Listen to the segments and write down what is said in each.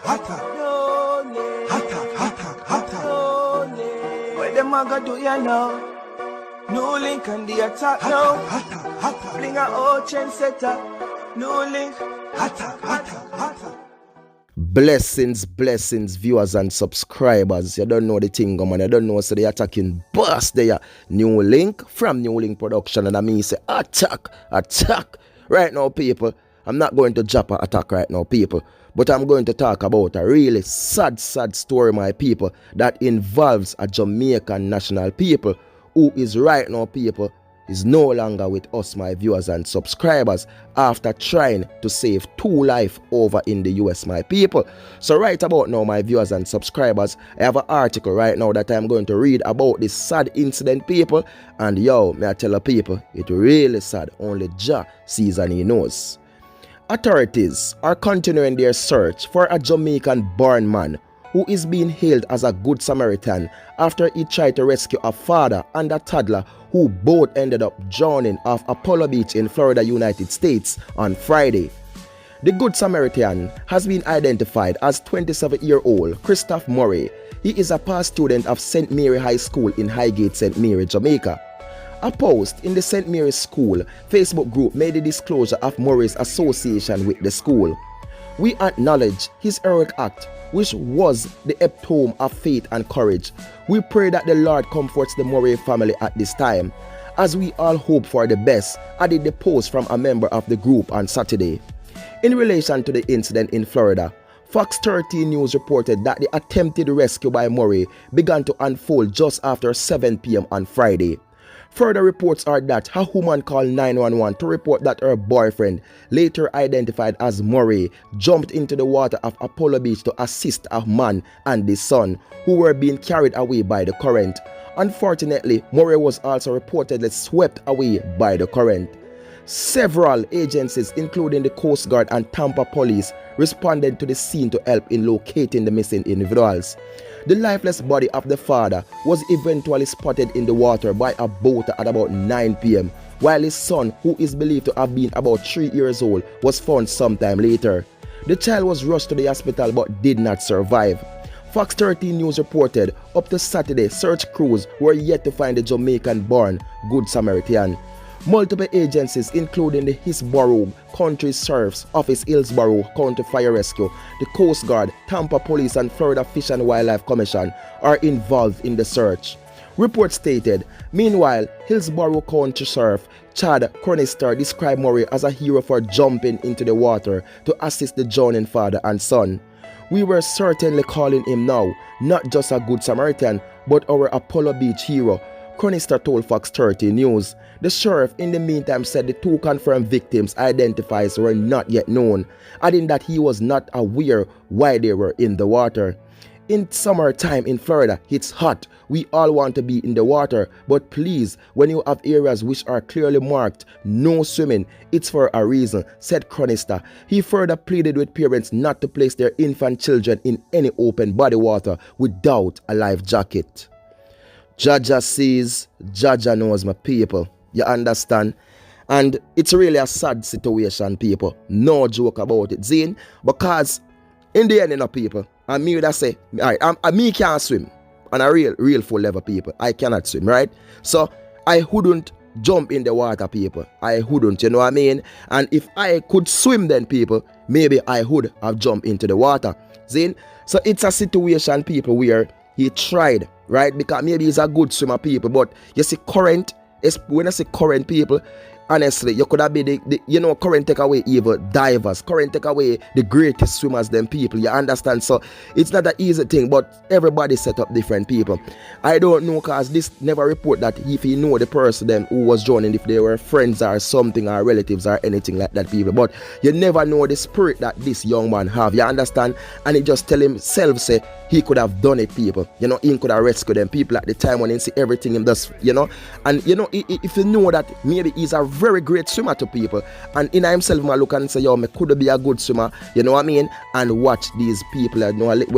What them a go do ya now? NEWLINK and the attack now. Bring a old trendsetter. NEWLINK. Blessings, viewers and subscribers. You don't know the thing, man. You don't know, so they attacking boss there. NEWLINK from NEWLINK Production, and I mean say attack. Right now, people, I'm not going to drop an attack right now, people, but I'm going to talk about a really sad story, my people, that involves a Jamaican national people who is right now, people, is no longer with us, my viewers and subscribers, after trying to save 2 lives over in the US, my people. So right about now, my viewers and subscribers, I have an article right now that I'm going to read about this sad incident, people, and yo, may I tell you people, it really sad. Only Jah sees and he knows. Authorities are continuing their search for a Jamaican-born man who is being hailed as a good Samaritan after he tried to rescue a father and a toddler who both ended up drowning off Apollo Beach in Florida, United States on Friday. The Good Samaritan has been identified as 27-year-old KRIST0FF Murray. He is a past student of St. Mary High School in Highgate, St. Mary, Jamaica. A post in the St. Mary's School Facebook group made the disclosure of Murray's association with the school. We acknowledge his heroic act, which was the epitome of faith and courage. We pray that the Lord comforts the Murray family at this time, as we all hope for the best, added the post from a member of the group on Saturday. In relation to the incident in Florida, Fox 13 News reported that the attempted rescue by Murray began to unfold just after 7 p.m. on Friday. Further reports are that a woman called 911 to report that her boyfriend, later identified as Murray, jumped into the water of Apollo Beach to assist a man and his son who were being carried away by the current. Unfortunately, Murray was also reportedly swept away by the current. Several agencies, including the Coast Guard and Tampa Police, responded to the scene to help in locating the missing individuals. The lifeless body of the father was eventually spotted in the water by a boater at about 9 p.m, while his son, who is believed to have been about 3 years old, was found sometime later. The child was rushed to the hospital but did not survive. Fox 13 News reported up to Saturday, search crews were yet to find the Jamaican-born Good Samaritan. Multiple agencies, including the Hillsborough County Sheriff's Office, Hillsborough County Fire Rescue, the Coast Guard, Tampa Police and Florida Fish and Wildlife Commission, are involved in the search. Reports stated, meanwhile, Hillsborough County Sheriff Chad Cronister described Murray as a hero for jumping into the water to assist the drowning father and son. We were certainly calling him now, not just a good Samaritan, but our Apollo Beach hero, Cronister told Fox 13 News. The sheriff in the meantime said the 2 confirmed victims' identifiers were not yet known, adding that he was not aware why they were in the water. In summertime in Florida, it's hot. We all want to be in the water, but please, when you have areas which are clearly marked, no swimming, it's for a reason, said Cronister. He further pleaded with parents not to place their infant children in any open body water without a life jacket. Jah sees, Jah knows, my people. You understand? And it's really a sad situation, people. No joke about it, Zine. Because in the end, people, and me that say, alright, me can't swim. On a real full level, people. I cannot swim, right? So I wouldn't jump in the water, people. I wouldn't, you know what I mean? And if I could swim then, people, maybe I would have jumped into the water. Zine? So it's a situation, people, where he tried, right? Because maybe he's a good swimmer, people, but you see current, when I say current, people, honestly, you could have been the current take away evil divers, current take away the greatest swimmers than people, you understand? So it's not an easy thing, but everybody set up different people. I don't know, because this never report that if you know the person then who was drowning, if they were friends or something or relatives or anything like that, people, but you never know the spirit that this young man have, you understand? And he just tell himself, say, he could have done it, people, he could have rescued them, people at the time when he see everything him does, and if you know that maybe he's a very great swimmer to people, and in himself I look and say, yo, me could be a good swimmer, you know what I mean, and watch these people,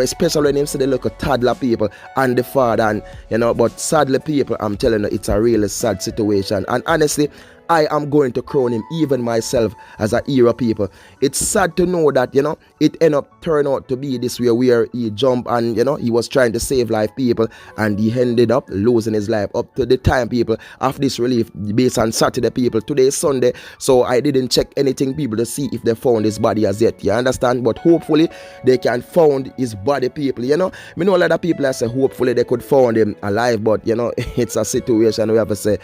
especially when him see the little toddler people and the father, and but sadly, people, I'm telling you, it's a really sad situation. And honestly, I am going to crown him, even myself, as a hero, people. It's sad to know that, you know, it ended up turn out to be this way where he jumped and, you know, he was trying to save life, people, and he ended up losing his life up to the time, people, of this relief based on Saturday, people. Today is Sunday, so I didn't check anything, people, to see if they found his body as yet, you understand? But hopefully they can found his body, people, you know. I know a lot of people that say hopefully they could found him alive, but, you know, it's a situation we have to say,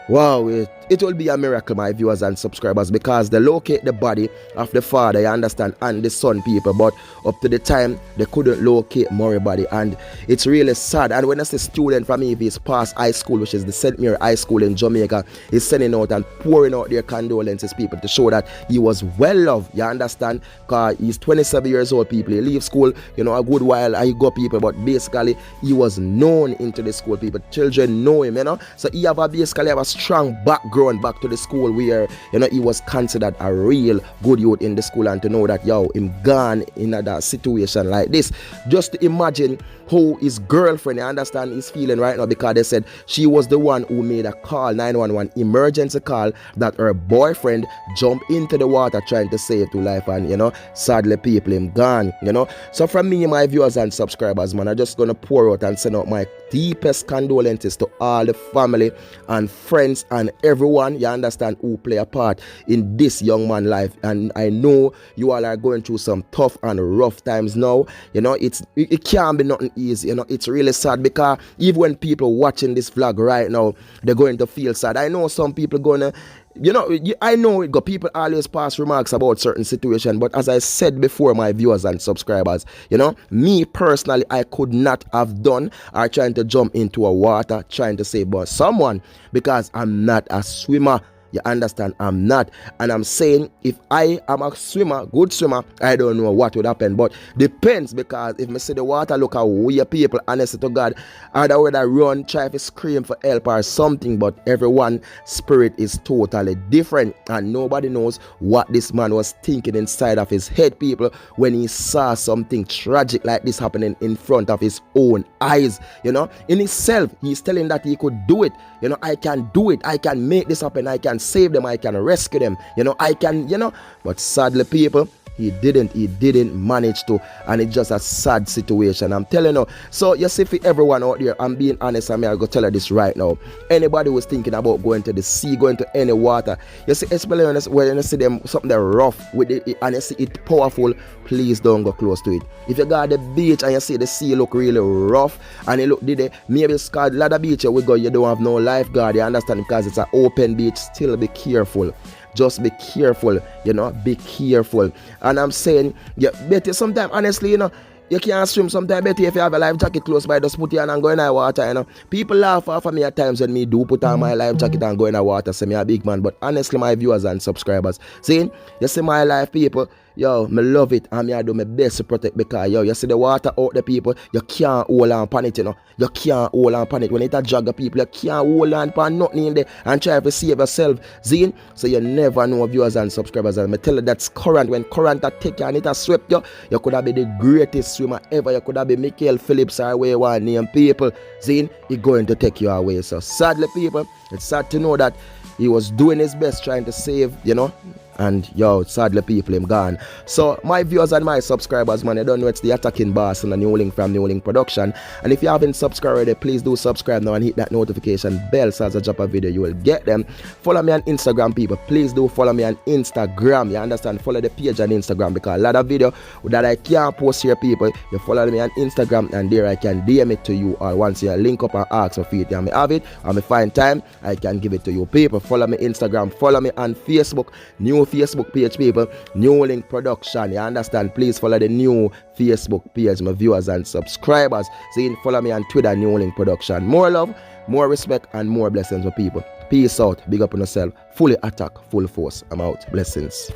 wow, it will be a miracle, my viewers and subscribers, because they locate the body of the father, you understand, and the son, people, but up to the time they couldn't locate Murray body, and it's really sad. And when I say student from EV's past high school, which is the St. Mary High School in Jamaica, is sending out and pouring out their condolences, people, to show that he was well loved, you understand, because he's 27 years old, people. He leave school, you know, a good while I go, people, but basically he was known into the school, people. Children know him, you know, so he basically have a strong background back to the school where, you know, he was considered a real good youth in the school. And to know that, yo, him gone in that situation like this, just to imagine how his girlfriend, you understand, is feeling right now, because they said she was the one who made a call, 911 emergency call, that her boyfriend jumped into the water trying to save to life, and, you know, sadly, people, him gone, you know. So from me, my viewers and subscribers, man, I'm just gonna pour out and send out my deepest condolences to all the family and friends and everyone, you understand, who play a part in this young man's life. And I know you all are going through some tough and rough times now, you know. It can't be nothing easy, you know. It's really sad, because even when people watching this vlog right now, they're going to feel sad. I know some people gonna, you know, I know it got people always pass remarks about certain situation, but as I said before, my viewers and subscribers, you know, me personally, I could not have done or trying to jump into a water trying to save someone, because I'm not a swimmer. You understand? I'm not. And I'm saying, if I am a swimmer, good swimmer, I don't know what would happen. But depends, because if I see the water look at weird people, honestly to God, either would I run, try to scream for help or something. But everyone's spirit is totally different. And nobody knows what this man was thinking inside of his head, people, when he saw something tragic like this happening in front of his own eyes. You know, in himself, he's telling that he could do it. You know, I can do it. I can make this happen. I can save them, I can rescue them, you know, I can, you know. But sadly, people, he didn't manage to, and it's just a sad situation, I'm telling you. So you see, for everyone out there, I'm being honest, I'm going to tell you this right now. Anybody who's thinking about going to the sea, going to any water, you see, especially when you see them something that rough with it, and you see it powerful, please don't go close to it. If you go to the beach and you see the sea look really rough, and you look maybe it's called ladder beach, we go, you don't have no lifeguard, you understand, because it's an open beach. Still be careful. Just be careful, you know, be careful. And I'm saying, yeah, better sometimes, honestly, you know, you can't swim sometimes, better if you have a life jacket close by, just put it on and go in the water, you know. People laugh off of me at times when me do put on my life jacket and go in the water, say me a big man. But honestly, my viewers and subscribers, see, you see my life, people, yo, me love it, and I do my best to protect, because, yo, you see the water out there, people, you can't hold on pan it, you know. You can't hold on pan it. When it a jog of people, you can't hold on pan nothing in there and try to save yourself, see? So you never know, viewers and subscribers, and I tell you that's current. When current take you and it has swept you, you could have been the greatest swimmer ever. You could have been Michael Phillips or where you want name, people, see? He's going to take you away. So sadly, people, it's sad to know that he was doing his best trying to save, you know. And yo, sadly, people, him gone. So my viewers and my subscribers, man, you don't know, it's the attacking boss and the NEWLINK from NEWLINK Production. And if you haven't subscribed already, please do subscribe now and hit that notification bell, so as I drop a video, you will get them. Follow me on Instagram, people. Please do follow me on Instagram. You understand? Follow the page on Instagram, because a lot of video that I can't post here, people, you follow me on Instagram, and there I can DM it to you, or once you link up and ask for it, and I have it, and I find time, I can give it to you, people. Follow me Instagram, follow me on Facebook, new Facebook page, people, NEWLINK Production, you understand? Please follow the new Facebook page, my viewers and subscribers. See, follow me on Twitter, NEWLINK Production. More love, more respect, and more blessings for people. Peace out, big up on yourself, fully attack, full force. I'm out. Blessings.